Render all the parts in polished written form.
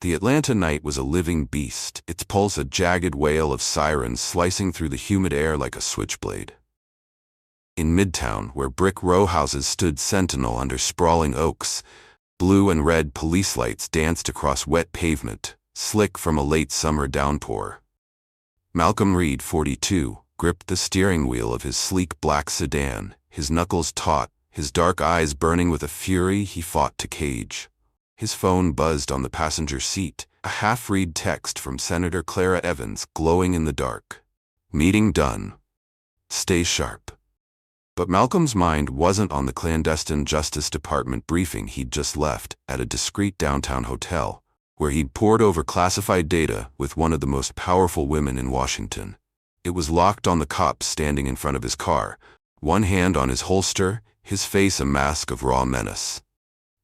The Atlanta night was a living beast, its pulse a jagged wail of sirens slicing through the humid air like a switchblade. In Midtown, where brick rowhouses stood sentinel under sprawling oaks, blue and red police lights danced across wet pavement, slick from a late summer downpour. Malcolm Reed, 42, gripped the steering wheel of his sleek black sedan, his knuckles taut, his dark eyes burning with a fury he fought to cage. His phone buzzed on the passenger seat, a half-read text from Senator Clara Evans glowing in the dark. Meeting done. Stay sharp. But Malcolm's mind wasn't on the clandestine Justice Department briefing he'd just left at a discreet downtown hotel, where he'd pored over classified data with one of the most powerful women in Washington. It was locked on the cop standing in front of his car, one hand on his holster, his face a mask of raw menace.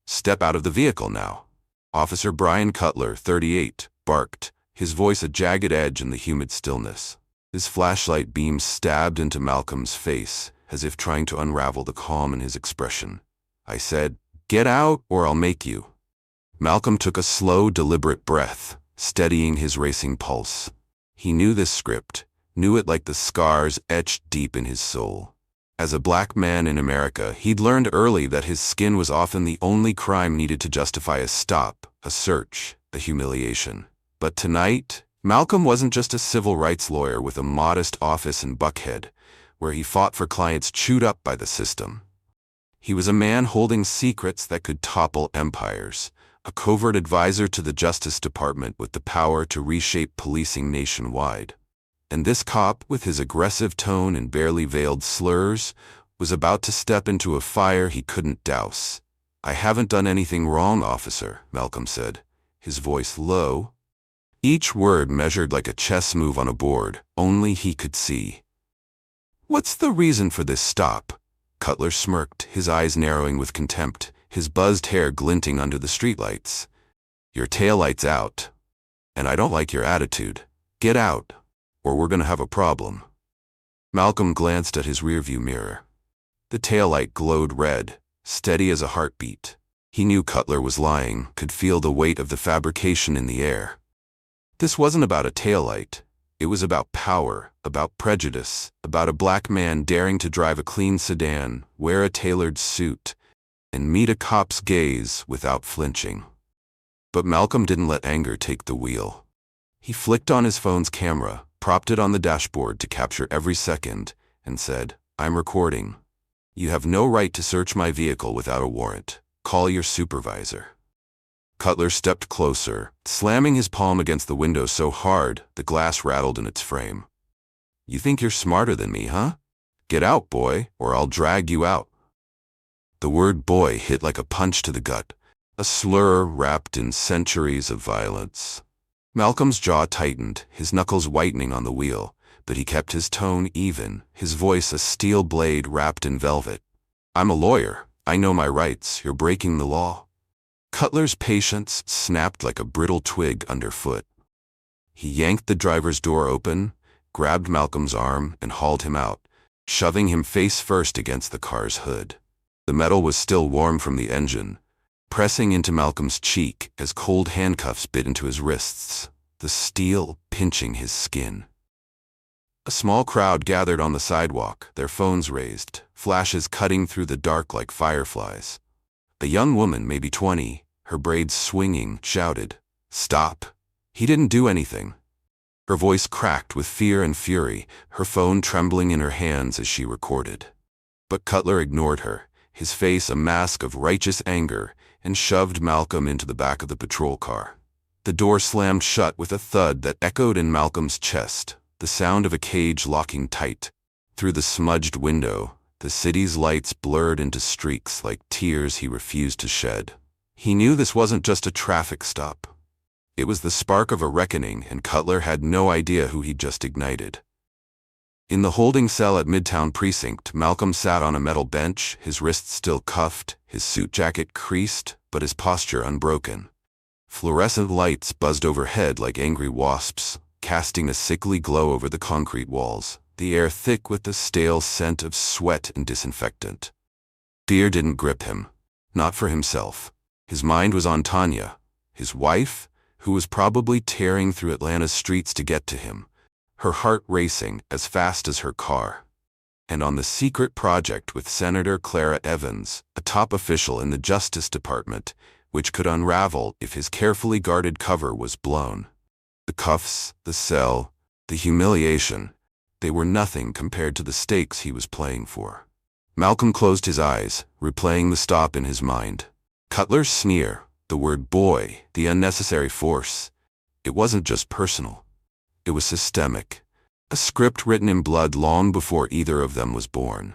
"Step out of the vehicle now." Officer Brian Cutler, 38, barked, his voice a jagged edge in the humid stillness. His flashlight beam stabbed into Malcolm's face, as if trying to unravel the calm in his expression. I said, "Get out or I'll make you." Malcolm took a slow, deliberate breath, steadying his racing pulse. He knew this script, knew it like the scars etched deep in his soul. As a black man in America, he'd learned early that his skin was often the only crime needed to justify a stop, a search, a humiliation. But tonight, Malcolm wasn't just a civil rights lawyer with a modest office in Buckhead, where he fought for clients chewed up by the system. He was a man holding secrets that could topple empires, a covert advisor to the Justice Department with the power to reshape policing nationwide. And this cop, with his aggressive tone and barely veiled slurs, was about to step into a fire he couldn't douse. "I haven't done anything wrong, officer," Malcolm said, his voice low. Each word measured like a chess move on a board, only he could see. "What's the reason for this stop?" Cutler smirked, his eyes narrowing with contempt, his buzzed hair glinting under the streetlights. "Your taillight's out. And I don't like your attitude. Get out, or we're gonna have a problem." Malcolm glanced at his rearview mirror. The taillight glowed red, steady as a heartbeat. He knew Cutler was lying, could feel the weight of the fabrication in the air. This wasn't about a taillight. It was about power, about prejudice, about a black man daring to drive a clean sedan, wear a tailored suit, and meet a cop's gaze without flinching. But Malcolm didn't let anger take the wheel. He flicked on his phone's camera, propped it on the dashboard to capture every second, and said, "I'm recording. You have no right to search my vehicle without a warrant. Call your supervisor." Cutler stepped closer, slamming his palm against the window so hard the glass rattled in its frame. "You think you're smarter than me, huh? Get out, boy, or I'll drag you out." The word boy hit like a punch to the gut, a slur wrapped in centuries of violence. Malcolm's jaw tightened, his knuckles whitening on the wheel, but he kept his tone even, his voice a steel blade wrapped in velvet. "I'm a lawyer. I know my rights. You're breaking the law." Cutler's patience snapped like a brittle twig underfoot. He yanked the driver's door open, grabbed Malcolm's arm, and hauled him out, shoving him face first against the car's hood. The metal was still warm from the engine, pressing into Malcolm's cheek as cold handcuffs bit into his wrists, the steel pinching his skin. A small crowd gathered on the sidewalk, their phones raised, flashes cutting through the dark like fireflies. A young woman, maybe 20, her braids swinging, shouted, "Stop! He didn't do anything." Her voice cracked with fear and fury, her phone trembling in her hands as she recorded. But Cutler ignored her, his face a mask of righteous anger, and shoved Malcolm into the back of the patrol car. The door slammed shut with a thud that echoed in Malcolm's chest, the sound of a cage locking tight. Through the smudged window, the city's lights blurred into streaks like tears he refused to shed. He knew this wasn't just a traffic stop. It was the spark of a reckoning, and Cutler had no idea who he'd just ignited. In the holding cell at Midtown Precinct, Malcolm sat on a metal bench, his wrists still cuffed, his suit jacket creased, but his posture unbroken. Fluorescent lights buzzed overhead like angry wasps, casting a sickly glow over the concrete walls, the air thick with the stale scent of sweat and disinfectant. Fear didn't grip him. Not for himself. His mind was on Tanya, his wife, who was probably tearing through Atlanta's streets to get to him, her heart racing as fast as her car. And on the secret project with Senator Clara Evans, a top official in the Justice Department, which could unravel if his carefully guarded cover was blown. The cuffs, the cell, the humiliation, they were nothing compared to the stakes he was playing for. Malcolm closed his eyes, replaying the stop in his mind. Cutler's sneer, the word boy, the unnecessary force. It wasn't just personal. It was systemic. A script written in blood long before either of them was born.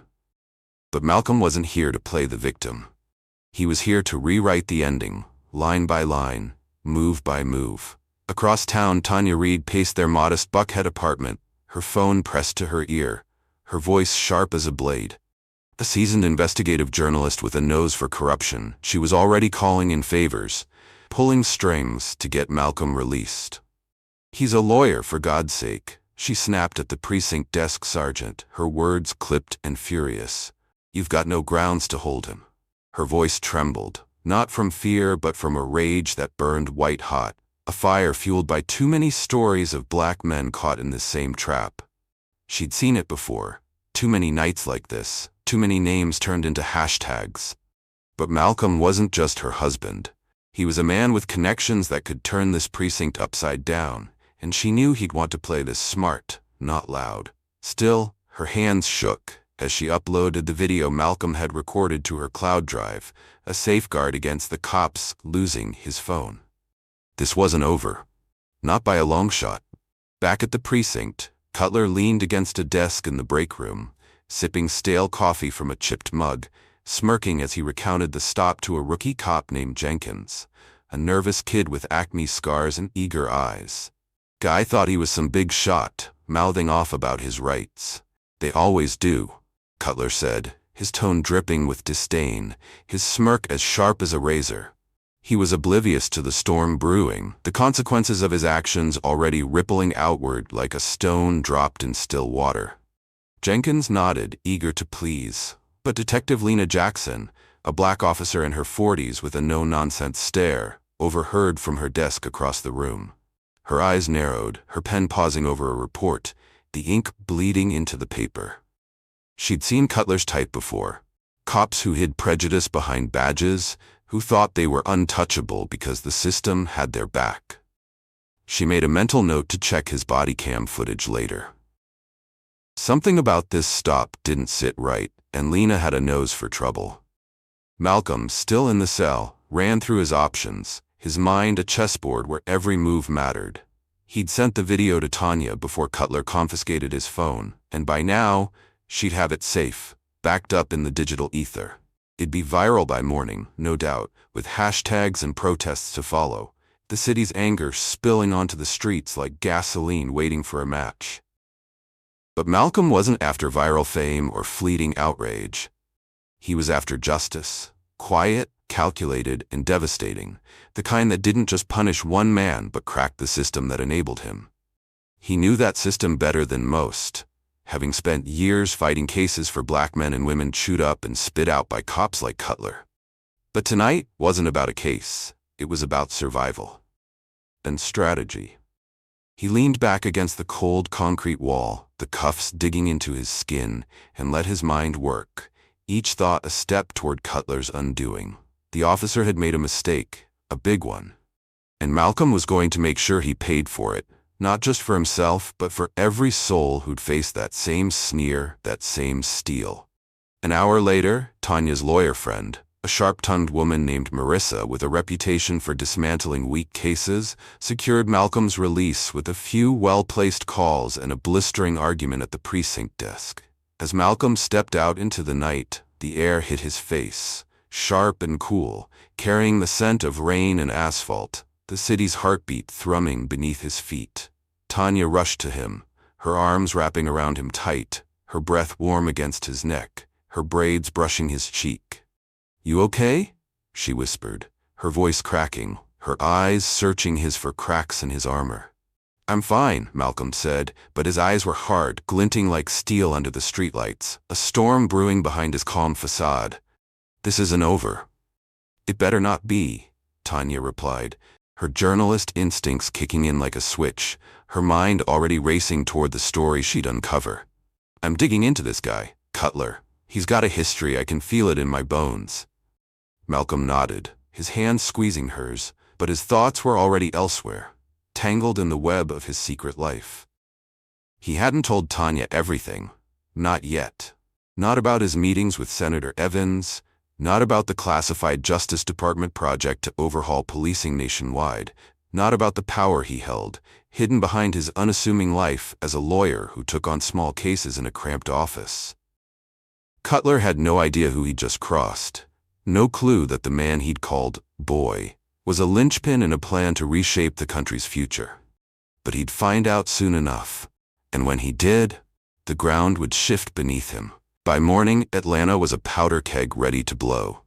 But Malcolm wasn't here to play the victim. He was here to rewrite the ending, line by line, move by move. Across town, Tanya Reed paced their modest Buckhead apartment, her phone pressed to her ear, her voice sharp as a blade. A seasoned investigative journalist with a nose for corruption, she was already calling in favors, pulling strings to get Malcolm released. "He's a lawyer, for God's sake," she snapped at the precinct desk sergeant, her words clipped and furious. "You've got no grounds to hold him." Her voice trembled, not from fear but from a rage that burned white-hot, a fire fueled by too many stories of black men caught in this same trap. She'd seen it before, too many nights like this, too many names turned into hashtags. But Malcolm wasn't just her husband. He was a man with connections that could turn this precinct upside down, and she knew he'd want to play this smart, not loud. Still, her hands shook as she uploaded the video Malcolm had recorded to her cloud drive, a safeguard against the cops losing his phone. This wasn't over. Not by a long shot. Back at the precinct, Cutler leaned against a desk in the break room, sipping stale coffee from a chipped mug, smirking as he recounted the stop to a rookie cop named Jenkins, a nervous kid with acne scars and eager eyes. Guy thought he was some big shot, mouthing off about his rights. "They always do," Cutler said, his tone dripping with disdain, his smirk as sharp as a razor. He was oblivious to the storm brewing, the consequences of his actions already rippling outward like a stone dropped in still water. Jenkins nodded, eager to please, but Detective Lena Jackson, a black officer in her 40s with a no-nonsense stare, overheard from her desk across the room. Her eyes narrowed, her pen pausing over a report, the ink bleeding into the paper. She'd seen Cutler's type before. Cops who hid prejudice behind badges, who thought they were untouchable because the system had their back. She made a mental note to check his body cam footage later. Something about this stop didn't sit right, and Lena had a nose for trouble. Malcolm, still in the cell, ran through his options, his mind a chessboard where every move mattered. He'd sent the video to Tanya before Cutler confiscated his phone, and by now, she'd have it safe, backed up in the digital ether. It'd be viral by morning, no doubt, with hashtags and protests to follow, the city's anger spilling onto the streets like gasoline waiting for a match. But Malcolm wasn't after viral fame or fleeting outrage. He was after justice, quiet, calculated, and devastating, the kind that didn't just punish one man but cracked the system that enabled him. He knew that system better than most, having spent years fighting cases for black men and women chewed up and spit out by cops like Cutler. But tonight wasn't about a case, it was about survival. And strategy. He leaned back against the cold concrete wall, the cuffs digging into his skin, and let his mind work, each thought a step toward Cutler's undoing. The officer had made a mistake, a big one. And Malcolm was going to make sure he paid for it, not just for himself, but for every soul who'd faced that same sneer, that same steel. An hour later, Tanya's lawyer friend, a sharp-tongued woman named Marissa with a reputation for dismantling weak cases, secured Malcolm's release with a few well-placed calls and a blistering argument at the precinct desk. As Malcolm stepped out into the night, the air hit his face, sharp and cool, carrying the scent of rain and asphalt, the city's heartbeat thrumming beneath his feet. Tanya rushed to him, her arms wrapping around him tight, her breath warm against his neck, her braids brushing his cheek. "You okay?" she whispered, her voice cracking, her eyes searching his for cracks in his armor. "I'm fine," Malcolm said, but his eyes were hard, glinting like steel under the streetlights, a storm brewing behind his calm facade. "This isn't over." "It better not be," Tanya replied, her journalist instincts kicking in like a switch, her mind already racing toward the story she'd uncover. "I'm digging into this guy, Cutler. He's got a history, I can feel it in my bones." Malcolm nodded, his hand squeezing hers, but his thoughts were already elsewhere, tangled in the web of his secret life. He hadn't told Tanya everything. Not yet. Not about his meetings with Senator Evans, not about the classified Justice Department project to overhaul policing nationwide, not about the power he held, hidden behind his unassuming life as a lawyer who took on small cases in a cramped office. Cutler had no idea who he'd just crossed. No clue that the man he'd called boy was a linchpin in a plan to reshape the country's future. But he'd find out soon enough. And when he did, the ground would shift beneath him. By morning, Atlanta was a powder keg ready to blow.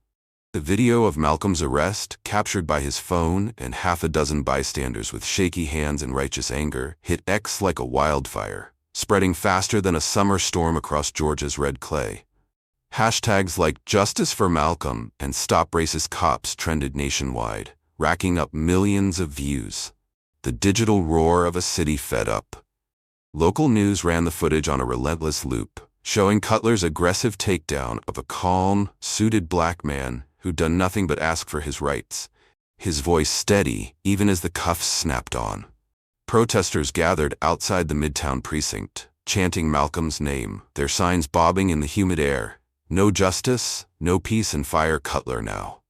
The video of Malcolm's arrest, captured by his phone and half a dozen bystanders with shaky hands and righteous anger, hit X like a wildfire, spreading faster than a summer storm across Georgia's red clay. Hashtags like "Justice for Malcolm" and "Stop Racist Cops" trended nationwide, racking up millions of views. The digital roar of a city fed up. Local news ran the footage on a relentless loop, showing Cutler's aggressive takedown of a calm, suited black man who'd done nothing but ask for his rights, his voice steady even as the cuffs snapped on. Protesters gathered outside the Midtown precinct, chanting Malcolm's name, their signs bobbing in the humid air. No justice, no peace, and fire Cutler now.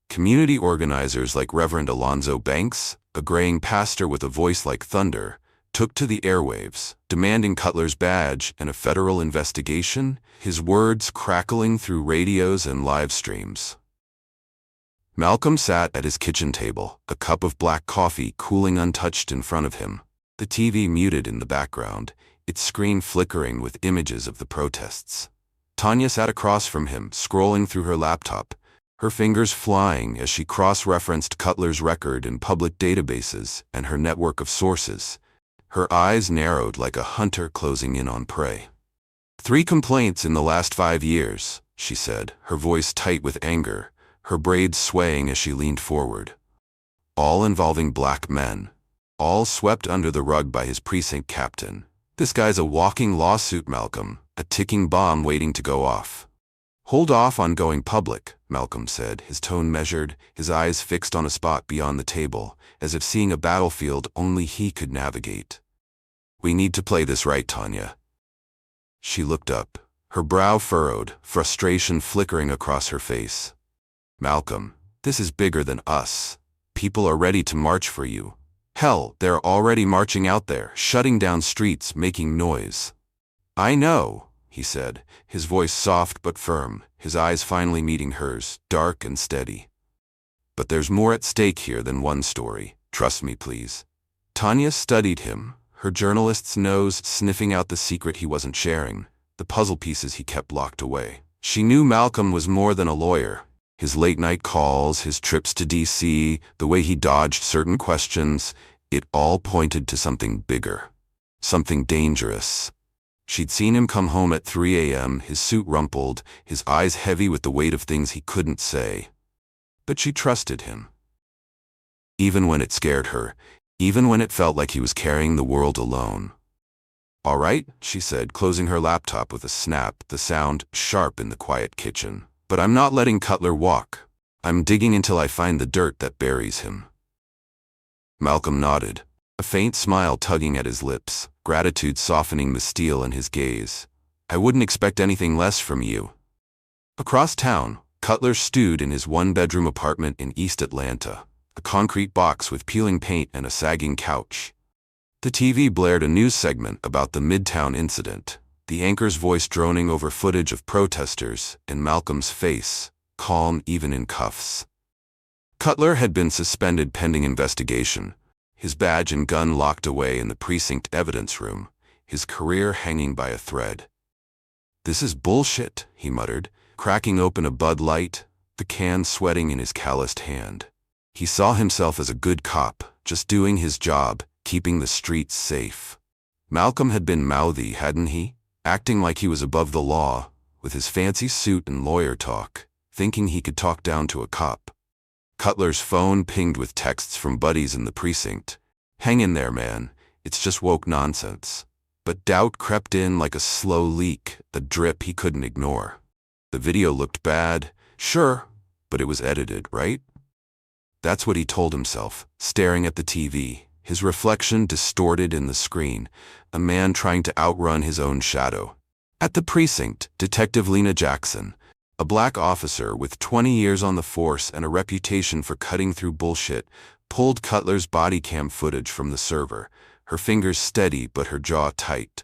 Community organizers like Reverend Alonzo Banks, a graying pastor with a voice like thunder, took to the airwaves, demanding Cutler's badge and a federal investigation, his words crackling through radios and live streams. Malcolm sat at his kitchen table, a cup of black coffee cooling untouched in front of him, the TV muted in the background, its screen flickering with images of the protests. Tanya sat across from him, scrolling through her laptop, her fingers flying as she cross-referenced Cutler's record in public databases and her network of sources. Her eyes narrowed like a hunter closing in on prey. 3 complaints in the last 5 years, she said, her voice tight with anger, her braids swaying as she leaned forward. All involving black men. All swept under the rug by his precinct captain. "This guy's a walking lawsuit, Malcolm, a ticking bomb waiting to go off." "Hold off on going public," Malcolm said, his tone measured, his eyes fixed on a spot beyond the table, as if seeing a battlefield only he could navigate. "We need to play this right, Tanya." She looked up, her brow furrowed, frustration flickering across her face. "Malcolm, this is bigger than us. People are ready to march for you. Hell, they're already marching out there, shutting down streets, making noise." "I know," he said, his voice soft but firm, his eyes finally meeting hers, dark and steady. "But there's more at stake here than one story. Trust me, please." Tanya studied him, her journalist's nose sniffing out the secret he wasn't sharing, the puzzle pieces he kept locked away. She knew Malcolm was more than a lawyer. His late-night calls, his trips to D.C., the way he dodged certain questions, it all pointed to something bigger, something dangerous. She'd seen him come home at 3 a.m., his suit rumpled, his eyes heavy with the weight of things he couldn't say. But she trusted him. Even when it scared her, even when it felt like he was carrying the world alone. "All right," she said, closing her laptop with a snap, the sound sharp in the quiet kitchen. "But I'm not letting Cutler walk. I'm digging until I find the dirt that buries him." Malcolm nodded, a faint smile tugging at his lips, gratitude softening the steel in his gaze. "I wouldn't expect anything less from you." Across town, Cutler stewed in his 1-bedroom apartment in East Atlanta, a concrete box with peeling paint and a sagging couch. The TV blared a news segment about the Midtown incident, the anchor's voice droning over footage of protesters, and Malcolm's face, calm even in cuffs. Cutler had been suspended pending investigation, his badge and gun locked away in the precinct evidence room, his career hanging by a thread. "This is bullshit," he muttered, cracking open a Bud Light, the can sweating in his calloused hand. He saw himself as a good cop, just doing his job, keeping the streets safe. Malcolm had been mouthy, hadn't he? Acting like he was above the law, with his fancy suit and lawyer talk, thinking he could talk down to a cop. Cutler's phone pinged with texts from buddies in the precinct. "Hang in there, man. It's just woke nonsense." But doubt crept in like a slow leak, a drip he couldn't ignore. The video looked bad, sure, but it was edited, right? That's what he told himself, staring at the TV, his reflection distorted in the screen, a man trying to outrun his own shadow. At the precinct, Detective Lena Jackson, a black officer with 20 years on the force and a reputation for cutting through bullshit, pulled Cutler's body cam footage from the server, her fingers steady but her jaw tight.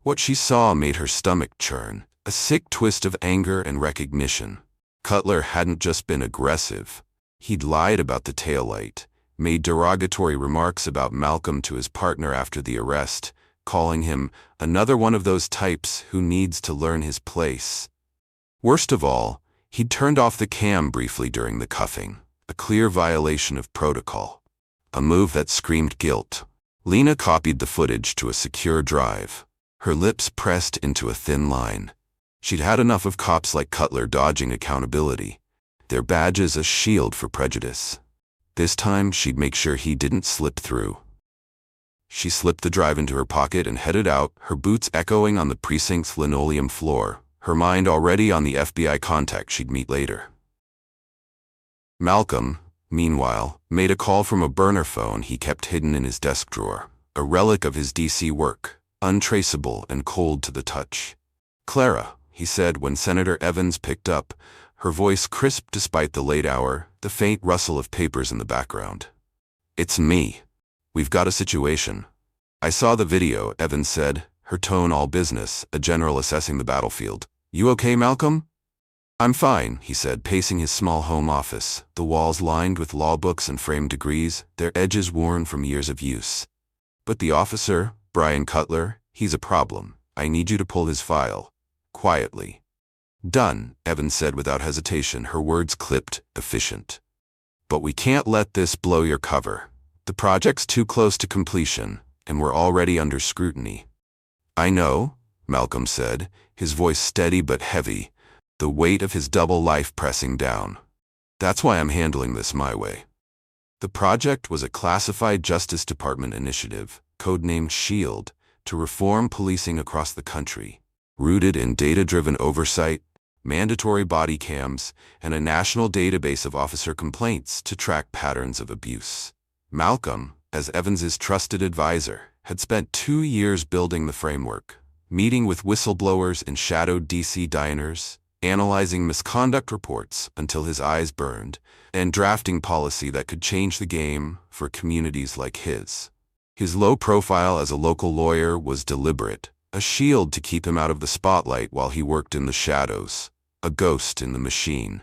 What she saw made her stomach churn, a sick twist of anger and recognition. Cutler hadn't just been aggressive. He'd lied about the taillight, made derogatory remarks about Malcolm to his partner after the arrest, calling him another one of those types who needs to learn his place. Worst of all, he'd turned off the cam briefly during the cuffing, a clear violation of protocol. A move that screamed guilt. Lena copied the footage to a secure drive, her lips pressed into a thin line. She'd had enough of cops like Cutler dodging accountability, their badges a shield for prejudice. This time, she'd make sure he didn't slip through. She slipped the drive into her pocket and headed out, her boots echoing on the precinct's linoleum floor, her mind already on the FBI contact she'd meet later. Malcolm, meanwhile, made a call from a burner phone he kept hidden in his desk drawer, a relic of his DC work, untraceable and cold to the touch. "Clara," he said when Senator Evans picked up, her voice crisp despite the late hour, the faint rustle of papers in the background. "It's me. We've got a situation." "I saw the video," Evans said, her tone all business, a general assessing the battlefield. "You okay, Malcolm?" "I'm fine," he said, pacing his small home office, the walls lined with law books and framed degrees, their edges worn from years of use. "But the officer, Brian Cutler, he's a problem. I need you to pull his file." Quietly. "Done," Evans said without hesitation, her words clipped, efficient. "But we can't let this blow your cover. The project's too close to completion, and we're already under scrutiny." "I know," Malcolm said, his voice steady but heavy, the weight of his double life pressing down. "That's why I'm handling this my way." The project was a classified Justice Department initiative, codenamed SHIELD, to reform policing across the country, rooted in data-driven oversight, mandatory body cams, and a national database of officer complaints to track patterns of abuse. Malcolm, as Evans's trusted advisor, had spent 2 years building the framework, meeting with whistleblowers in shadowed DC diners, analyzing misconduct reports until his eyes burned, and drafting policy that could change the game for communities like his. His low profile as a local lawyer was deliberate, a shield to keep him out of the spotlight while he worked in the shadows, a ghost in the machine.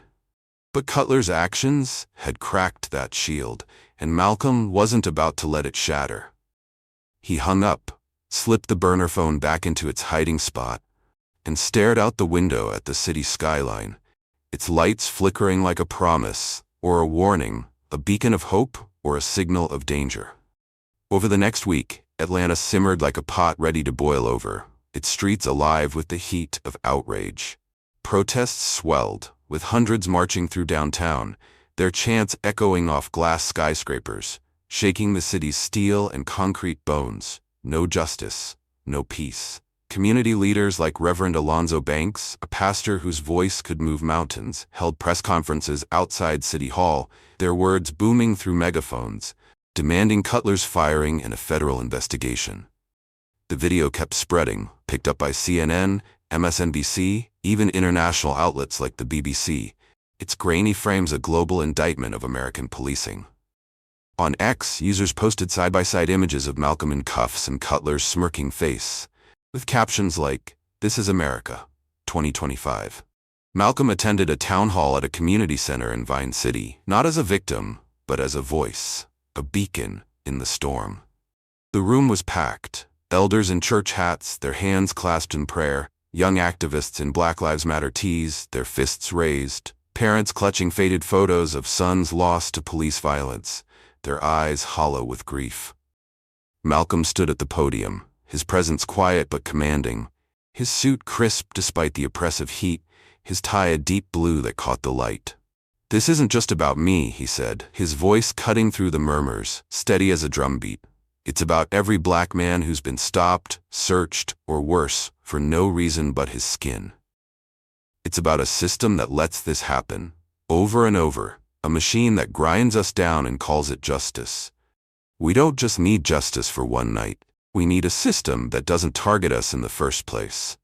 But Cutler's actions had cracked that shield, and Malcolm wasn't about to let it shatter. He hung up, slipped the burner phone back into its hiding spot, and stared out the window at the city skyline, its lights flickering like a promise, or a warning, a beacon of hope, or a signal of danger. Over the next week, Atlanta simmered like a pot ready to boil over, its streets alive with the heat of outrage. Protests swelled, with hundreds marching through downtown, their chants echoing off glass skyscrapers, shaking the city's steel and concrete bones. No justice, no peace. Community leaders like Reverend Alonzo Banks, a pastor whose voice could move mountains, held press conferences outside City Hall, their words booming through megaphones, demanding Cutler's firing and a federal investigation. The video kept spreading, picked up by CNN, MSNBC, even international outlets like the BBC. Its grainy frames a global indictment of American policing. On X, users posted side-by-side images of Malcolm in cuffs and Cutler's smirking face, with captions like, "This is America, 2025. Malcolm attended a town hall at a community center in Vine City, not as a victim, but as a voice, a beacon in the storm. The room was packed, elders in church hats, their hands clasped in prayer, young activists in Black Lives Matter tees, their fists raised, parents clutching faded photos of sons lost to police violence, their eyes hollow with grief. Malcolm stood at the podium, his presence quiet but commanding, his suit crisp despite the oppressive heat, his tie a deep blue that caught the light. "This isn't just about me," he said, his voice cutting through the murmurs, steady as a drumbeat. "It's about every black man who's been stopped, searched, or worse, for no reason but his skin. It's about a system that lets this happen, over and over, a machine that grinds us down and calls it justice. We don't just need justice for one night. We need a system that doesn't target us in the first place."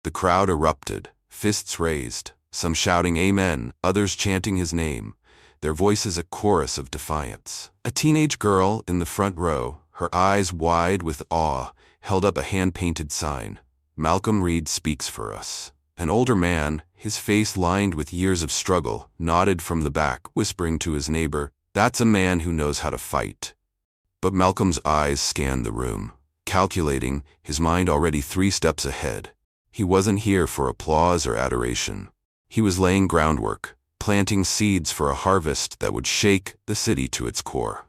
The crowd erupted, fists raised, some shouting amen, others chanting his name, their voices a chorus of defiance. A teenage girl in the front row, her eyes wide with awe, held up a hand-painted sign. "Malcolm Reed speaks for us." An older man, his face lined with years of struggle, nodded from the back, whispering to his neighbor, "That's a man who knows how to fight." But Malcolm's eyes scanned the room, calculating, his mind already 3 steps ahead. He wasn't here for applause or adoration. He was laying groundwork, planting seeds for a harvest that would shake the city to its core.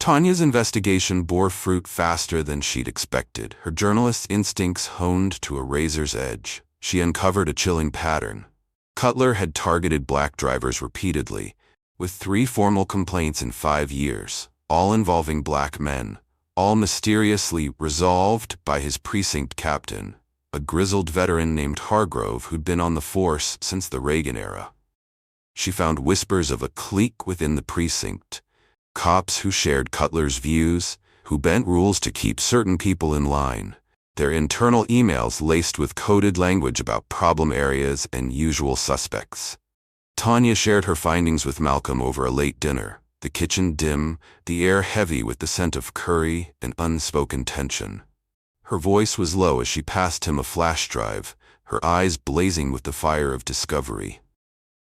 Tanya's investigation bore fruit faster than she'd expected. Her journalist's instincts honed to a razor's edge. She uncovered a chilling pattern. Cutler had targeted black drivers repeatedly, with 3 formal complaints in 5 years, all involving black men, all mysteriously resolved by his precinct captain, a grizzled veteran named Hargrove who'd been on the force since the Reagan era. She found whispers of a clique within the precinct, cops who shared Cutler's views, who bent rules to keep certain people in line, their internal emails laced with coded language about problem areas and usual suspects. Tanya shared her findings with Malcolm over a late dinner, the kitchen dim, the air heavy with the scent of curry and unspoken tension. Her voice was low as she passed him a flash drive, her eyes blazing with the fire of discovery.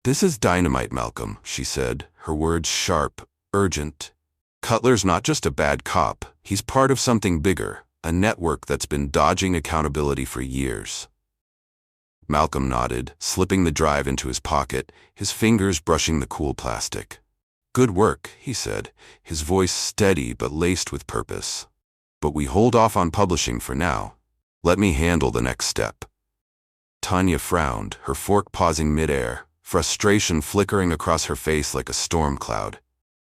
"This is dynamite, Malcolm," she said, her words sharp, urgent. "Cutler's not just a bad cop, he's part of something bigger, a network that's been dodging accountability for years." Malcolm nodded, slipping the drive into his pocket, his fingers brushing the cool plastic. "Good work," he said, his voice steady but laced with purpose. "But we hold off on publishing for now. Let me handle the next step." Tanya frowned, her fork pausing midair, frustration flickering across her face like a storm cloud.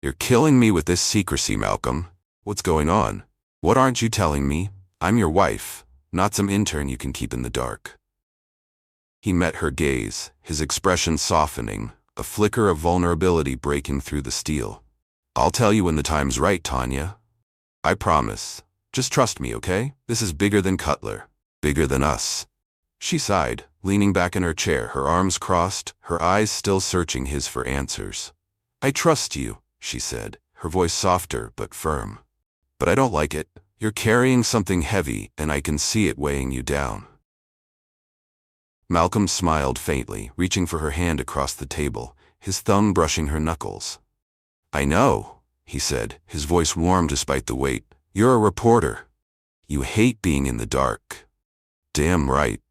"You're killing me with this secrecy, Malcolm. What's going on? What aren't you telling me? I'm your wife, not some intern you can keep in the dark." He met her gaze, his expression softening, a flicker of vulnerability breaking through the steel. "I'll tell you when the time's right, Tanya. I promise. Just trust me, okay? This is bigger than Cutler. Bigger than us." She sighed, leaning back in her chair, her arms crossed, her eyes still searching his for answers. "I trust you," she said, her voice softer but firm. "But I don't like it. You're carrying something heavy, and I can see it weighing you down." Malcolm smiled faintly, reaching for her hand across the table, his thumb brushing her knuckles. "I know," he said, his voice warm despite the weight. "You're a reporter. You hate being in the dark." "Damn right,"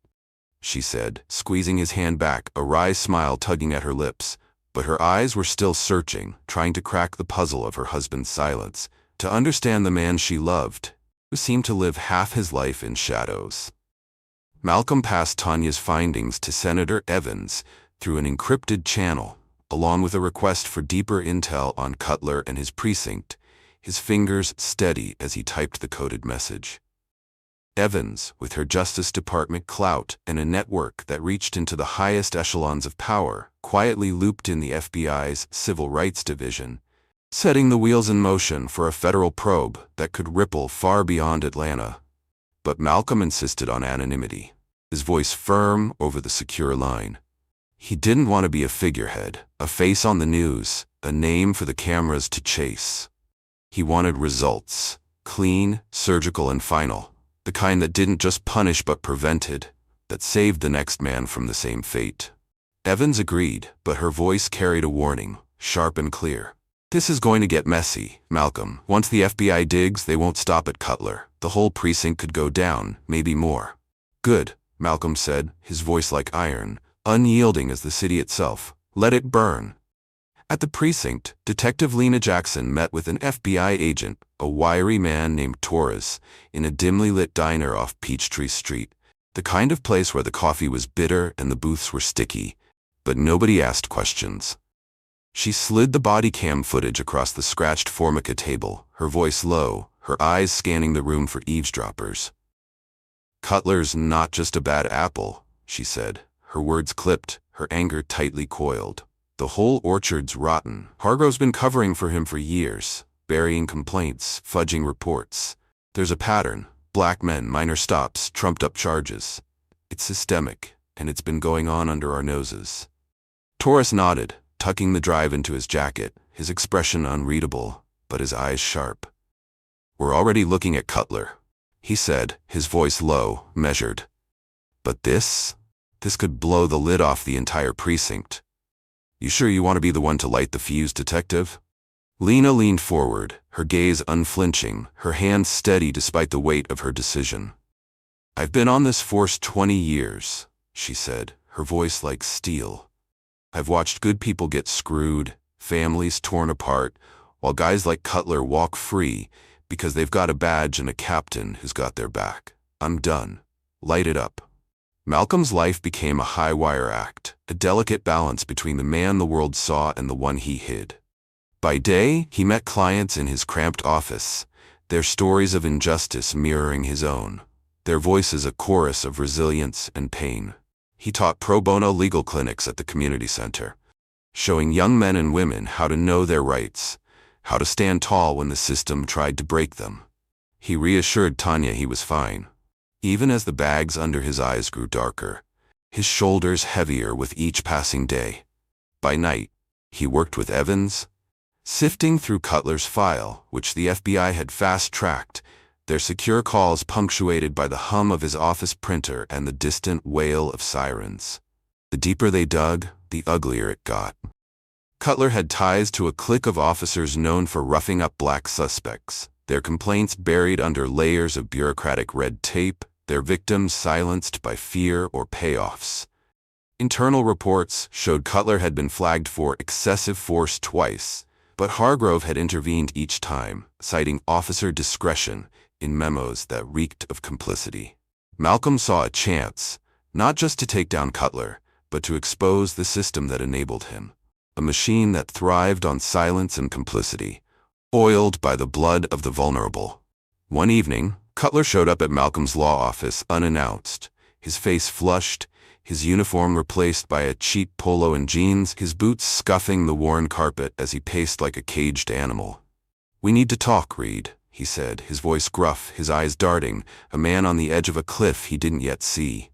she said, squeezing his hand back, a wry smile tugging at her lips, but her eyes were still searching, trying to crack the puzzle of her husband's silence, to understand the man she loved, who seemed to live half his life in shadows. Malcolm passed Tanya's findings to Senator Evans through an encrypted channel, along with a request for deeper intel on Cutler and his precinct, his fingers steady as he typed the coded message. Evans, with her Justice Department clout and a network that reached into the highest echelons of power, quietly looped in the FBI's Civil Rights Division, setting the wheels in motion for a federal probe that could ripple far beyond Atlanta. But Malcolm insisted on anonymity, his voice firm over the secure line. He didn't want to be a figurehead, a face on the news, a name for the cameras to chase. He wanted results, clean, surgical, and final, the kind that didn't just punish but prevented, that saved the next man from the same fate. Evans agreed, but her voice carried a warning, sharp and clear. "This is going to get messy, Malcolm. Once the FBI digs, they won't stop at Cutler. The whole precinct could go down, maybe more." "Good," Malcolm said, his voice like iron, unyielding as the city itself. "Let it burn." At the precinct, Detective Lena Jackson met with an FBI agent, a wiry man named Torres, in a dimly lit diner off Peachtree Street, the kind of place where the coffee was bitter and the booths were sticky, but nobody asked questions. She slid the body cam footage across the scratched Formica table, her voice low, her eyes scanning the room for eavesdroppers. "Cutler's not just a bad apple," she said, her words clipped, her anger tightly coiled. "The whole orchard's rotten. Hargrove's been covering for him for years, burying complaints, fudging reports. There's a pattern: black men, minor stops, trumped-up charges. It's systemic, and it's been going on under our noses." Torres nodded, tucking the drive into his jacket, his expression unreadable, but his eyes sharp. "We're already looking at Cutler," he said, his voice low, measured. "But this could blow the lid off the entire precinct. You sure you want to be the one to light the fuse, detective?" Lena leaned forward, her gaze unflinching, her hands steady despite the weight of her decision. "I've been on this force 20 years, she said, her voice like steel. "I've watched good people get screwed, families torn apart, while guys like Cutler walk free because they've got a badge and a captain who's got their back. I'm done. Light it up." Malcolm's life became a high-wire act, a delicate balance between the man the world saw and the one he hid. By day, he met clients in his cramped office, their stories of injustice mirroring his own, their voices a chorus of resilience and pain. He taught pro bono legal clinics at the community center, showing young men and women how to know their rights, how to stand tall when the system tried to break them. He reassured Tanya he was fine, even as the bags under his eyes grew darker, his shoulders heavier with each passing day. By night, he worked with Evans, sifting through Cutler's file, which the FBI had fast-tracked, their secure calls punctuated by the hum of his office printer and the distant wail of sirens. The deeper they dug, the uglier it got. Cutler had ties to a clique of officers known for roughing up black suspects, their complaints buried under layers of bureaucratic red tape, their victims silenced by fear or payoffs. Internal reports showed Cutler had been flagged for excessive force twice, but Hargrove had intervened each time, citing officer discretion in memos that reeked of complicity. Malcolm saw a chance, not just to take down Cutler, but to expose the system that enabled him, a machine that thrived on silence and complicity, oiled by the blood of the vulnerable. One evening, Cutler showed up at Malcolm's law office unannounced, his face flushed, his uniform replaced by a cheap polo and jeans, his boots scuffing the worn carpet as he paced like a caged animal. "We need to talk, Reed," he said, his voice gruff, his eyes darting, a man on the edge of a cliff he didn't yet see.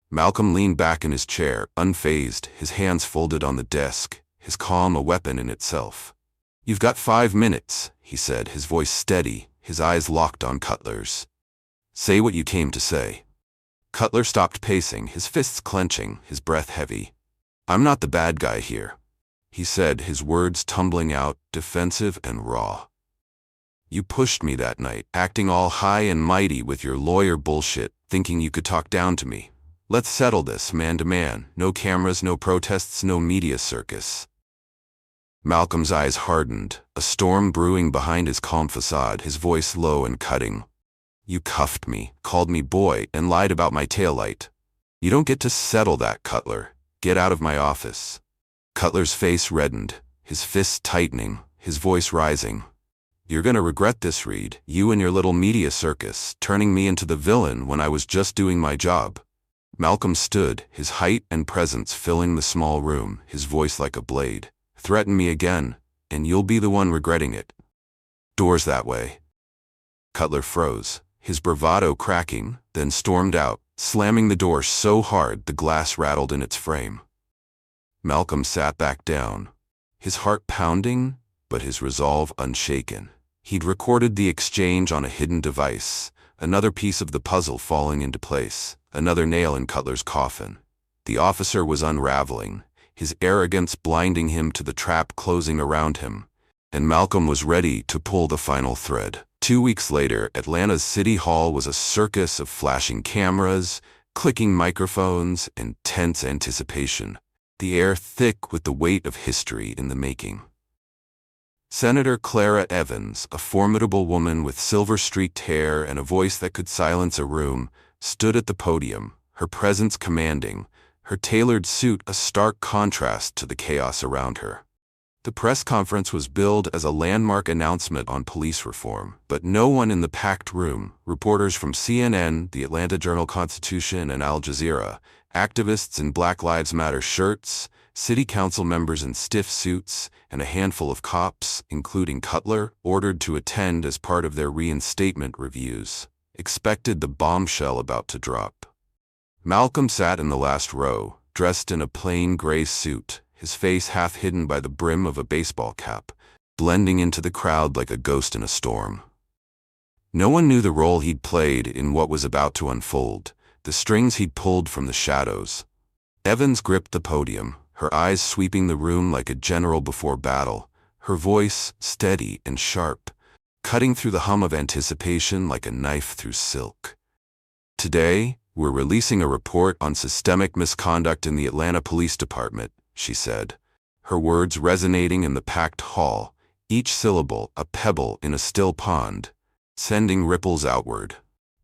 Malcolm leaned back in his chair, unfazed, his hands folded on the desk, his calm a weapon in itself. "You've got 5 minutes, he said, his voice steady, his eyes locked on Cutler's. "Say what you came to say." Cutler stopped pacing, his fists clenching, his breath heavy. "I'm not the bad guy here," he said, his words tumbling out, defensive and raw. "You pushed me that night, acting all high and mighty with your lawyer bullshit, thinking you could talk down to me. Let's settle this, man to man. No cameras, no protests, no media circus." Malcolm's eyes hardened, a storm brewing behind his calm facade, his voice low and cutting. "You cuffed me, called me boy, and lied about my taillight. You don't get to settle that, Cutler. Get out of my office." Cutler's face reddened, his fists tightening, his voice rising. "You're gonna regret this, Reed, you and your little media circus, turning me into the villain when I was just doing my job." Malcolm stood, his height and presence filling the small room, his voice like a blade. "Threaten me again, and you'll be the one regretting it. Doors that way." Cutler froze, his bravado cracking, then stormed out, slamming the door so hard the glass rattled in its frame. Malcolm sat back down, his heart pounding, but his resolve unshaken. He'd recorded the exchange on a hidden device, another piece of the puzzle falling into place, another nail in Cutler's coffin. The officer was unraveling, his arrogance blinding him to the trap closing around him, and Malcolm was ready to pull the final thread. 2 weeks later, Atlanta's City Hall was a circus of flashing cameras, clicking microphones, and tense anticipation, the air thick with the weight of history in the making. Senator Clara Evans, a formidable woman with silver-streaked hair and a voice that could silence a room, stood at the podium, her presence commanding, her tailored suit a stark contrast to the chaos around her. The press conference was billed as a landmark announcement on police reform, but no one in the packed room, reporters from CNN, the Atlanta Journal-Constitution, and Al Jazeera, activists in Black Lives Matter shirts, city council members in stiff suits, and a handful of cops, including Cutler, ordered to attend as part of their reinstatement reviews, expected the bombshell about to drop. Malcolm sat in the last row, dressed in a plain gray suit, his face half hidden by the brim of a baseball cap, blending into the crowd like a ghost in a storm. No one knew the role he'd played in what was about to unfold, the strings he'd pulled from the shadows. Evans gripped the podium, her eyes sweeping the room like a general before battle, her voice steady and sharp, cutting through the hum of anticipation like a knife through silk. Today, we're releasing a report on systemic misconduct in the Atlanta Police Department, she said, her words resonating in the packed hall, each syllable a pebble in a still pond, sending ripples outward.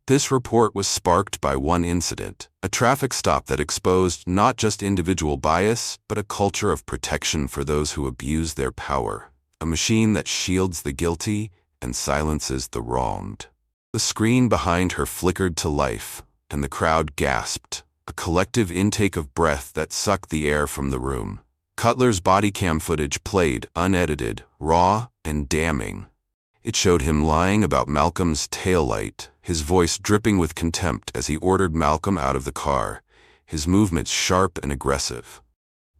This report was sparked by one incident, a traffic stop that exposed not just individual bias, but a culture of protection for those who abuse their power, a machine that shields the guilty and silences the wronged. The screen behind her flickered to life, and the crowd gasped, a collective intake of breath that sucked the air from the room. Cutler's body cam footage played, unedited, raw, and damning. It showed him lying about Malcolm's taillight, his voice dripping with contempt as he ordered Malcolm out of the car, his movements sharp and aggressive.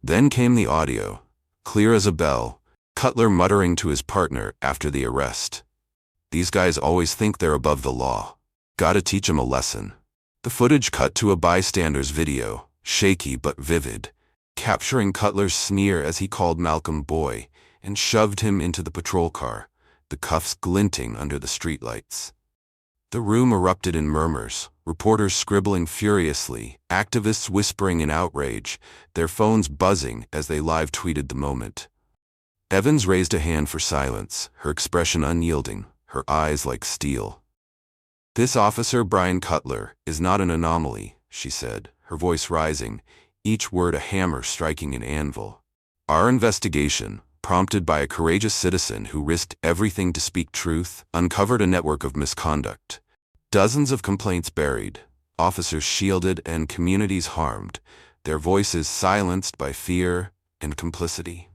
Then came the audio, clear as a bell, Cutler muttering to his partner after the arrest. "These guys always think they're above the law. Gotta teach 'em a lesson." The footage cut to a bystander's video, shaky but vivid, capturing Cutler's sneer as he called Malcolm boy and shoved him into the patrol car, the cuffs glinting under the streetlights. The room erupted in murmurs, reporters scribbling furiously, activists whispering in outrage, their phones buzzing as they live-tweeted the moment. Evans raised a hand for silence, her expression unyielding, her eyes like steel. "This officer, Brian Cutler, is not an anomaly," she said, her voice rising, each word a hammer striking an anvil. "Our investigation, prompted by a courageous citizen who risked everything to speak truth, uncovered a network of misconduct. Dozens of complaints buried, officers shielded and communities harmed, their voices silenced by fear and complicity.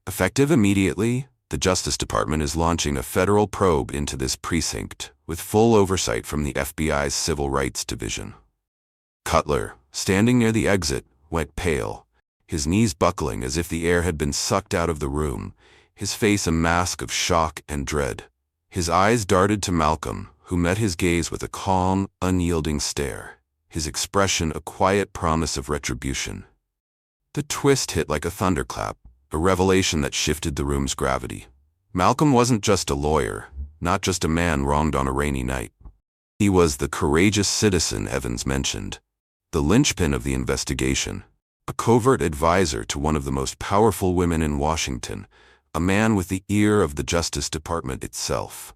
Effective immediately, the Justice Department is launching a federal probe into this precinct, with full oversight from the FBI's Civil Rights Division." Cutler, standing near the exit, went pale, his knees buckling as if the air had been sucked out of the room, his face a mask of shock and dread. His eyes darted to Malcolm, who met his gaze with a calm, unyielding stare, his expression a quiet promise of retribution. The twist hit like a thunderclap, a revelation that shifted the room's gravity. Malcolm wasn't just a lawyer, not just a man wronged on a rainy night. He was the courageous citizen Evans mentioned, the linchpin of the investigation, a covert advisor to one of the most powerful women in Washington, a man with the ear of the Justice Department itself.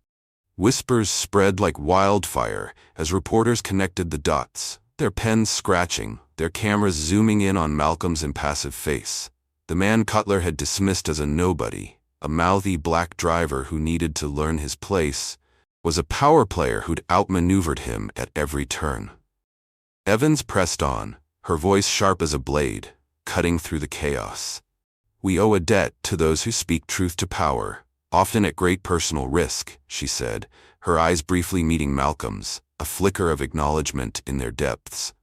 Whispers spread like wildfire as reporters connected the dots, their pens scratching, their cameras zooming in on Malcolm's impassive face. The man Cutler had dismissed as a nobody, a mouthy black driver who needed to learn his place, was a power player who'd outmaneuvered him at every turn. Evans pressed on, her voice sharp as a blade, cutting through the chaos. "We owe a debt to those who speak truth to power, often at great personal risk," she said, her eyes briefly meeting Malcolm's, a flicker of acknowledgement in their depths.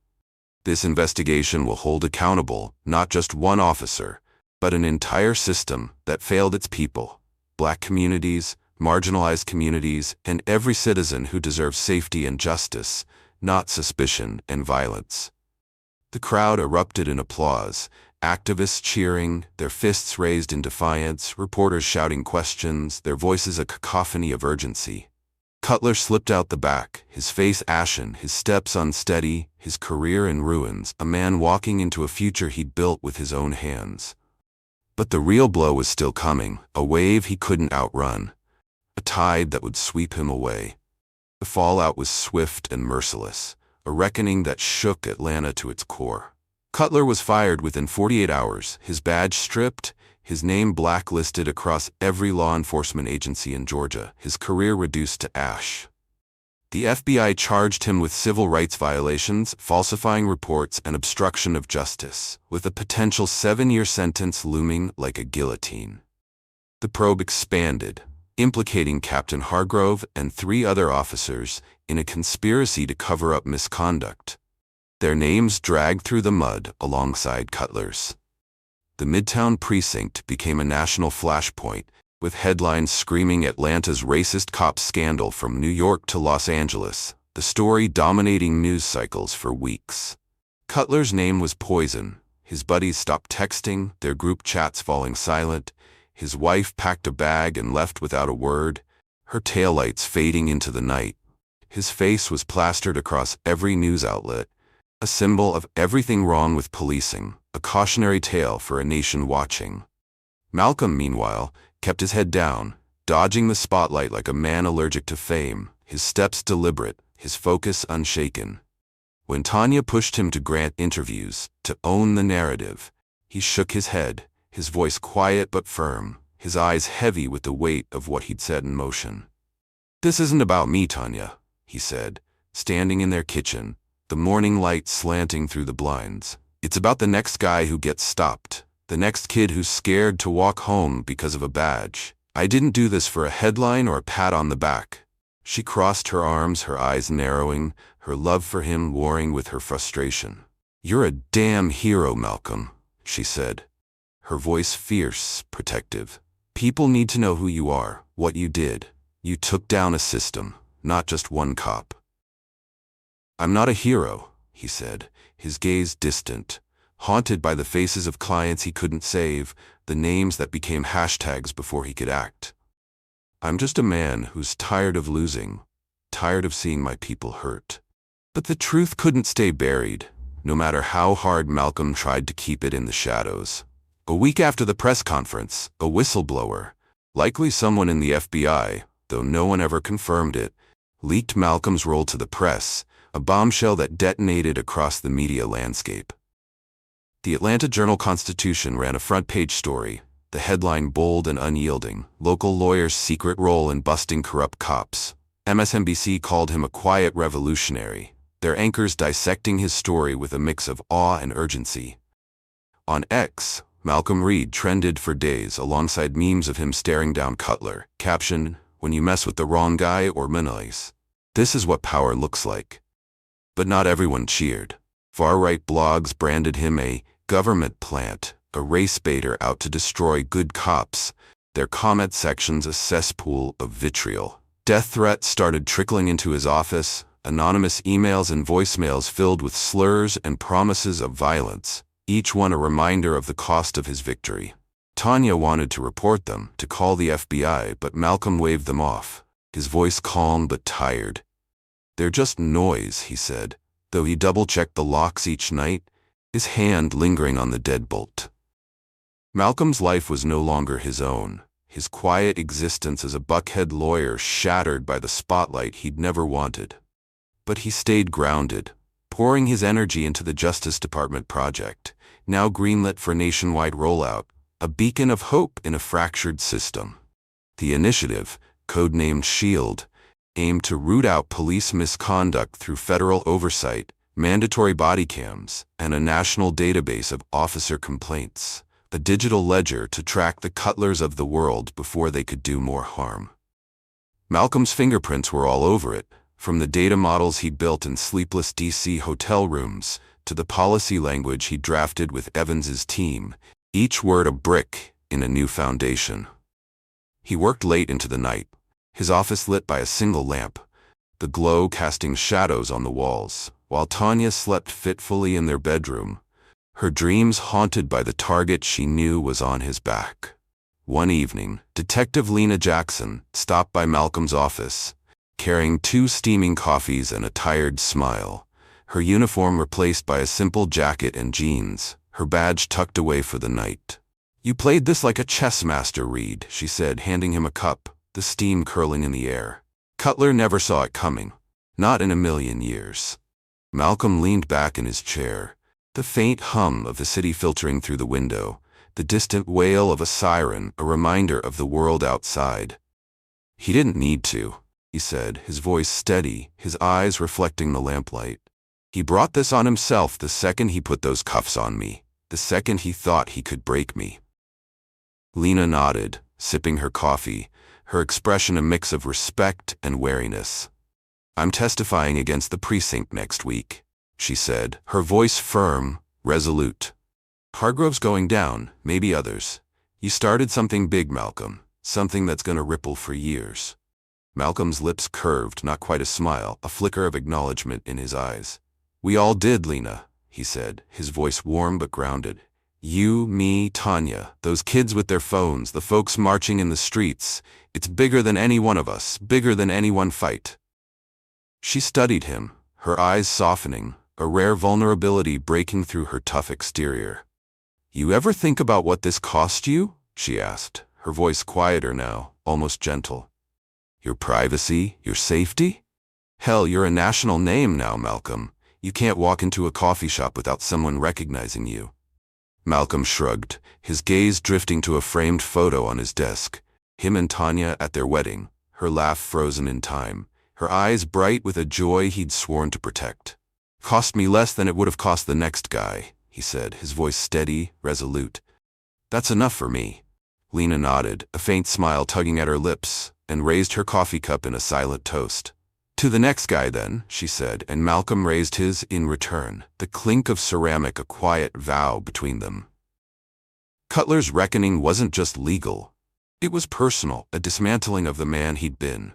"This investigation will hold accountable not just one officer, but an entire system that failed its people, Black communities, marginalized communities, and every citizen who deserves safety and justice, not suspicion and violence." The crowd erupted in applause, activists cheering, their fists raised in defiance, reporters shouting questions, their voices a cacophony of urgency. Cutler slipped out the back, his face ashen, his steps unsteady, his career in ruins, a man walking into a future he'd built with his own hands. But the real blow was still coming, a wave he couldn't outrun, a tide that would sweep him away. The fallout was swift and merciless, a reckoning that shook Atlanta to its core. Cutler was fired within 48 hours, his badge stripped, His name blacklisted across every law enforcement agency in Georgia, his career reduced to ash. The FBI charged him with civil rights violations, falsifying reports, and obstruction of justice, with a potential 7-year sentence looming like a guillotine. The probe expanded, implicating Captain Hargrove and 3 other officers in a conspiracy to cover up misconduct. Their names dragged through the mud alongside Cutler's. The Midtown precinct became a national flashpoint, with headlines screaming Atlanta's racist cop scandal from New York to Los Angeles, the story dominating news cycles for weeks. Cutler's name was poison. His buddies stopped texting, their group chats falling silent. His wife packed a bag and left without a word, her taillights fading into the night. His face was plastered across every news outlet, a symbol of everything wrong with policing, a cautionary tale for a nation watching. Malcolm, meanwhile, kept his head down, dodging the spotlight like a man allergic to fame, his steps deliberate, his focus unshaken. When Tanya pushed him to grant interviews, to own the narrative, he shook his head, his voice quiet but firm, his eyes heavy with the weight of what he'd set in motion. "This isn't about me, Tanya," he said, standing in their kitchen, the morning light slanting through the blinds. "It's about the next guy who gets stopped. The next kid who's scared to walk home because of a badge. I didn't do this for a headline or a pat on the back." She crossed her arms, her eyes narrowing, her love for him warring with her frustration. "You're a damn hero, Malcolm," she said, her voice fierce, protective. "People need to know who you are, what you did. You took down a system, not just one cop." "I'm not a hero," he said, his gaze distant, haunted by the faces of clients he couldn't save, the names that became hashtags before he could act. "I'm just a man who's tired of losing, tired of seeing my people hurt." But the truth couldn't stay buried, no matter how hard Malcolm tried to keep it in the shadows. A week after the press conference, a whistleblower, likely someone in the FBI, though no one ever confirmed it, leaked Malcolm's role to the press, a bombshell that detonated across the media landscape. The Atlanta Journal-Constitution ran a front-page story, the headline bold and unyielding, "Local Lawyer's Secret Role in Busting Corrupt Cops." MSNBC called him a quiet revolutionary, their anchors dissecting his story with a mix of awe and urgency. On X, Malcolm Reed trended for days alongside memes of him staring down Cutler, captioned, "When you mess with the wrong guy or menace. This is what power looks like." But not everyone cheered. Far-right blogs branded him a government plant, a race baiter out to destroy good cops, their comment sections a cesspool of vitriol. Death threats started trickling into his office, anonymous emails and voicemails filled with slurs and promises of violence, each one a reminder of the cost of his victory. Tanya wanted to report them, to call the FBI, but Malcolm waved them off, his voice calm but tired. "They're just noise," he said, though he double-checked the locks each night, his hand lingering on the deadbolt. Malcolm's life was no longer his own, his quiet existence as a buckhead lawyer shattered by the spotlight he'd never wanted. But he stayed grounded, pouring his energy into the Justice Department project, now greenlit for nationwide rollout, a beacon of hope in a fractured system. The initiative, codenamed SHIELD, aimed to root out police misconduct through federal oversight, mandatory body cams, and a national database of officer complaints, a digital ledger to track the Cutlers of the world before they could do more harm. Malcolm's fingerprints were all over it, from the data models he built in sleepless DC hotel rooms to the policy language he drafted with Evans's team, each word a brick in a new foundation. He worked late into the night, his office lit by a single lamp, the glow casting shadows on the walls, while Tanya slept fitfully in their bedroom, her dreams haunted by the target she knew was on his back. One evening, Detective Lena Jackson stopped by Malcolm's office, carrying 2 steaming coffees and a tired smile, her uniform replaced by a simple jacket and jeans, her badge tucked away for the night. "You played this like a chess master, Reed," she said, handing him a cup, the steam curling in the air. Cutler never saw it coming. Not in a million years. Malcolm leaned back in his chair, the faint hum of the city filtering through the window, the distant wail of a siren, a reminder of the world outside. "He didn't need to," he said, his voice steady, his eyes reflecting the lamplight. "He brought this on himself the second he put those cuffs on me, the second he thought he could break me." Lena nodded, sipping her coffee, her expression a mix of respect and wariness. "I'm testifying against the precinct next week," she said, her voice firm, resolute. "Hargrove's going down, maybe others. You started something big, Malcolm, something that's gonna ripple for years." Malcolm's lips curved, not quite a smile, a flicker of acknowledgement in his eyes. "We all did, Lena," he said, his voice warm but grounded. "You, me, Tanya, those kids with their phones, the folks marching in the streets. It's bigger than any one of us, bigger than any one fight." She studied him, her eyes softening, a rare vulnerability breaking through her tough exterior. "You ever think about what this cost you?" she asked, her voice quieter now, almost gentle. "Your privacy, your safety? Hell, you're a national name now, Malcolm. You can't walk into a coffee shop without someone recognizing you." Malcolm shrugged, his gaze drifting to a framed photo on his desk. Him and Tanya at their wedding, her laugh frozen in time, her eyes bright with a joy he'd sworn to protect. "Cost me less than it would have cost the next guy," he said, his voice steady, resolute. "That's enough for me." Lena nodded, a faint smile tugging at her lips, and raised her coffee cup in a silent toast. "To the next guy, then," she said, and Malcolm raised his in return, the clink of ceramic a quiet vow between them. Cutler's reckoning wasn't just legal. It was personal, a dismantling of the man he'd been.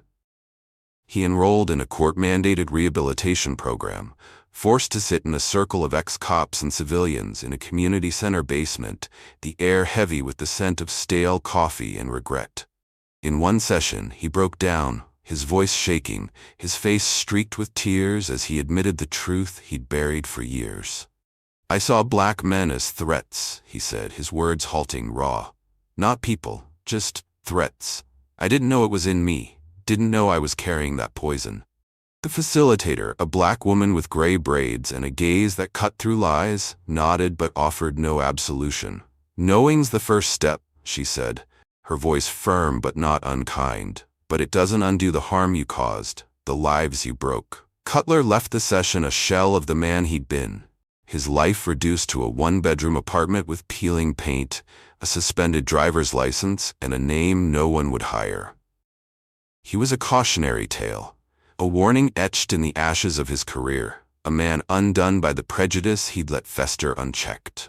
He enrolled in a court-mandated rehabilitation program, forced to sit in a circle of ex-cops and civilians in a community center basement, the air heavy with the scent of stale coffee and regret. In one session, he broke down, his voice shaking, his face streaked with tears as he admitted the truth he'd buried for years. "I saw black men as threats," he said, his words halting raw. "Not people, just threats. I didn't know it was in me, didn't know I was carrying that poison." The facilitator, a black woman with gray braids and a gaze that cut through lies, nodded but offered no absolution. "Knowing's the first step," she said, her voice firm but not unkind. "But it doesn't undo the harm you caused, the lives you broke." Cutler left the session a shell of the man he'd been, his life reduced to a one-bedroom apartment with peeling paint, a suspended driver's license, and a name no one would hire. He was a cautionary tale, a warning etched in the ashes of his career, a man undone by the prejudice he'd let fester unchecked.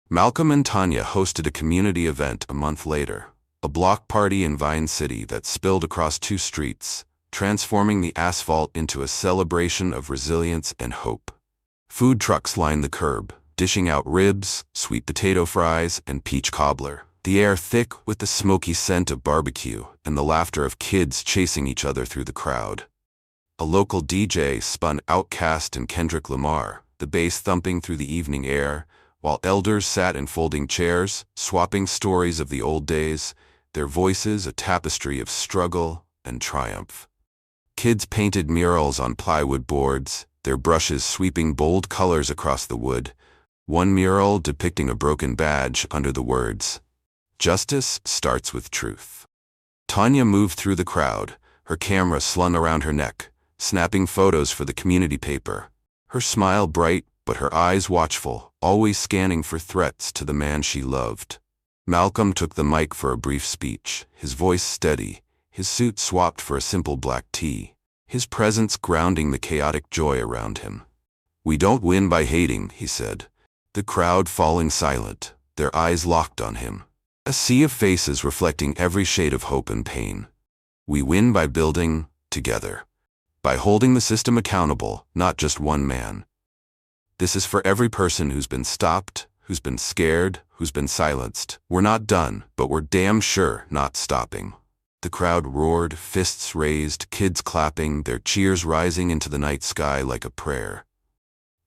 Malcolm and Tanya hosted a community event a month later, a block party in Vine City that spilled across 2 streets, transforming the asphalt into a celebration of resilience and hope. Food trucks lined the curb, dishing out ribs, sweet potato fries, and peach cobbler, the air thick with the smoky scent of barbecue and the laughter of kids chasing each other through the crowd. A local DJ spun Outkast and Kendrick Lamar, the bass thumping through the evening air, while elders sat in folding chairs, swapping stories of the old days, their voices a tapestry of struggle and triumph. Kids painted murals on plywood boards, their brushes sweeping bold colors across the wood, one mural depicting a broken badge under the words, "Justice starts with truth." Tanya moved through the crowd, her camera slung around her neck, snapping photos for the community paper, her smile bright but her eyes watchful, always scanning for threats to the man she loved. Malcolm took the mic for a brief speech, his voice steady, his suit swapped for a simple black tee, his presence grounding the chaotic joy around him. "We don't win by hating," he said, the crowd falling silent, their eyes locked on him, a sea of faces reflecting every shade of hope and pain. "We win by building together, by holding the system accountable, not just one man." This is for every person who's been stopped, who's been scared, who's been silenced. We're not done, but we're damn sure not stopping. The crowd roared, fists raised, kids clapping, their cheers rising into the night sky like a prayer.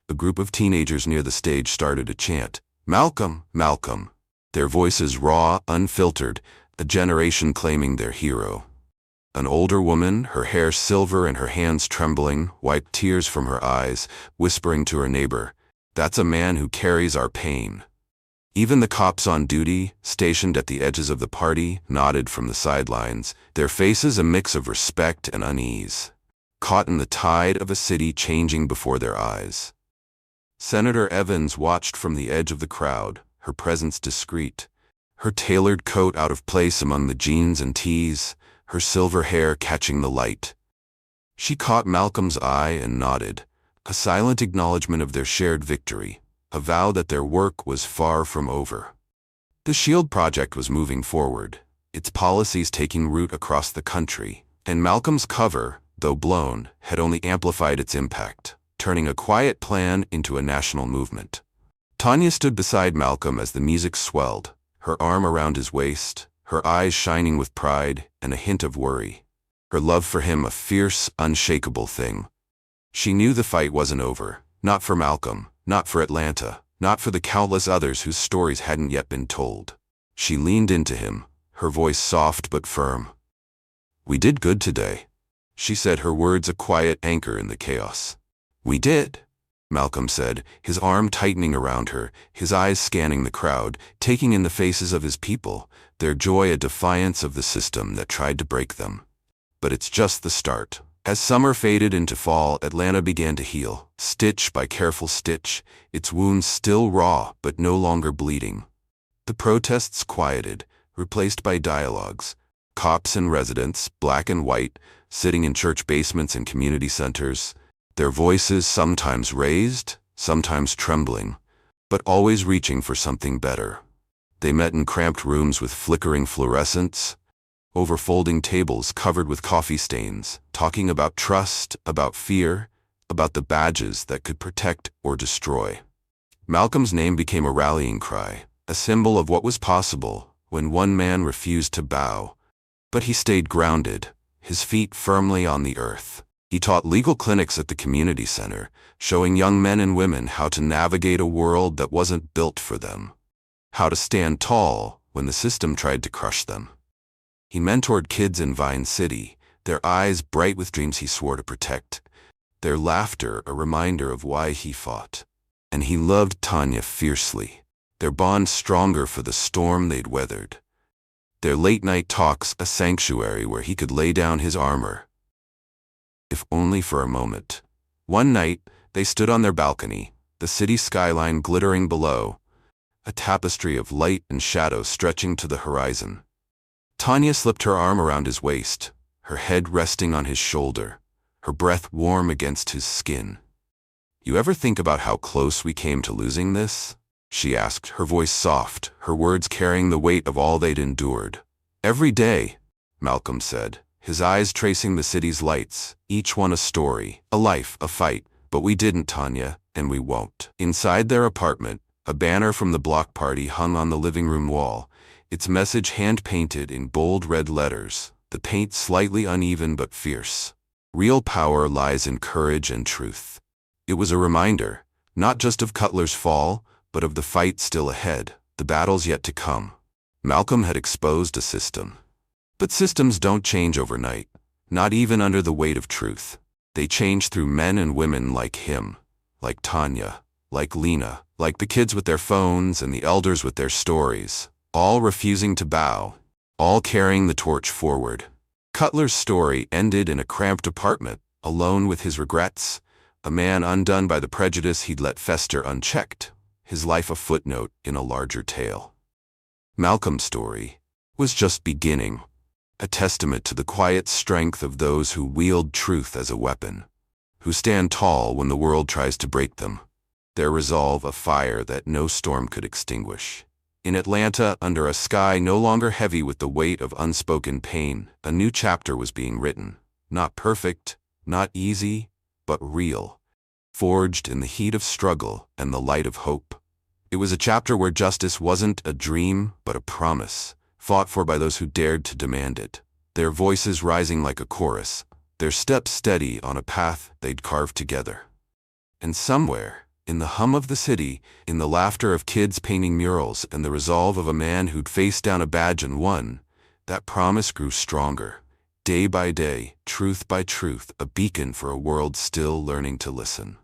A group of teenagers near the stage started to chant, "Malcolm, Malcolm," their voices raw, unfiltered, a generation claiming their hero. An older woman, her hair silver and her hands trembling, wiped tears from her eyes, whispering to her neighbor, "That's a man who carries our pain." Even the cops on duty, stationed at the edges of the party, nodded from the sidelines, their faces a mix of respect and unease, caught in the tide of a city changing before their eyes. Senator Evans watched from the edge of the crowd, her presence discreet, her tailored coat out of place among the jeans and tees, her silver hair catching the light. She caught Malcolm's eye and nodded, a silent acknowledgement of their shared victory, a vow that their work was far from over. The SHIELD project was moving forward, its policies taking root across the country, and Malcolm's cover, though blown, had only amplified its impact, turning a quiet plan into a national movement. Tanya stood beside Malcolm as the music swelled, her arm around his waist, her eyes shining with pride and a hint of worry, her love for him a fierce, unshakable thing. She knew the fight wasn't over, not for Malcolm, not for Atlanta, not for the countless others whose stories hadn't yet been told. She leaned into him, her voice soft but firm. "We did good today," she said, her words a quiet anchor in the chaos. "We did," Malcolm said, his arm tightening around her, his eyes scanning the crowd, taking in the faces of his people, their joy a defiance of the system that tried to break them. But it's just the start. As summer faded into fall, Atlanta began to heal, stitch by careful stitch, its wounds still raw but no longer bleeding. The protests quieted, replaced by dialogues. Cops and residents, black and white, sitting in church basements and community centers, their voices sometimes raised, sometimes trembling, but always reaching for something better. They met in cramped rooms with flickering fluorescents, over folding tables covered with coffee stains, talking about trust, about fear, about the badges that could protect or destroy. Malcolm's name became a rallying cry, a symbol of what was possible when one man refused to bow. But he stayed grounded, his feet firmly on the earth. He taught legal clinics at the community center, showing young men and women how to navigate a world that wasn't built for them, how to stand tall when the system tried to crush them. He mentored kids in Vine City, their eyes bright with dreams he swore to protect, their laughter a reminder of why he fought. And he loved Tanya fiercely, their bond stronger for the storm they'd weathered, their late-night talks a sanctuary where he could lay down his armor, if only for a moment. One night, they stood on their balcony, the city skyline glittering below, a tapestry of light and shadow stretching to the horizon. Tanya slipped her arm around his waist, her head resting on his shoulder, her breath warm against his skin. "You ever think about how close we came to losing this?" she asked, her voice soft, her words carrying the weight of all they'd endured. "Every day," Malcolm said, his eyes tracing the city's lights, each one a story, a life, a fight. "But we didn't, Tanya, and we won't." Inside their apartment, a banner from the block party hung on the living room wall, its message hand-painted in bold red letters, the paint slightly uneven but fierce. "Real power lies in courage and truth." It was a reminder, not just of Cutler's fall, but of the fight still ahead, the battles yet to come. Malcolm had exposed a system. But systems don't change overnight, not even under the weight of truth. They change through men and women like him, like Tanya, like Lena, like the kids with their phones and the elders with their stories, all refusing to bow, all carrying the torch forward. Cutler's story ended in a cramped apartment, alone with his regrets, a man undone by the prejudice he'd let fester unchecked, his life a footnote in a larger tale. Malcolm's story was just beginning, a testament to the quiet strength of those who wield truth as a weapon, who stand tall when the world tries to break them, their resolve a fire that no storm could extinguish. In Atlanta, under a sky no longer heavy with the weight of unspoken pain, a new chapter was being written, not perfect, not easy, but real, forged in the heat of struggle and the light of hope. It was a chapter where justice wasn't a dream, but a promise, fought for by those who dared to demand it, their voices rising like a chorus, their steps steady on a path they'd carved together. And somewhere, in the hum of the city, in the laughter of kids painting murals and the resolve of a man who'd faced down a badge and won, that promise grew stronger, day by day, truth by truth, a beacon for a world still learning to listen.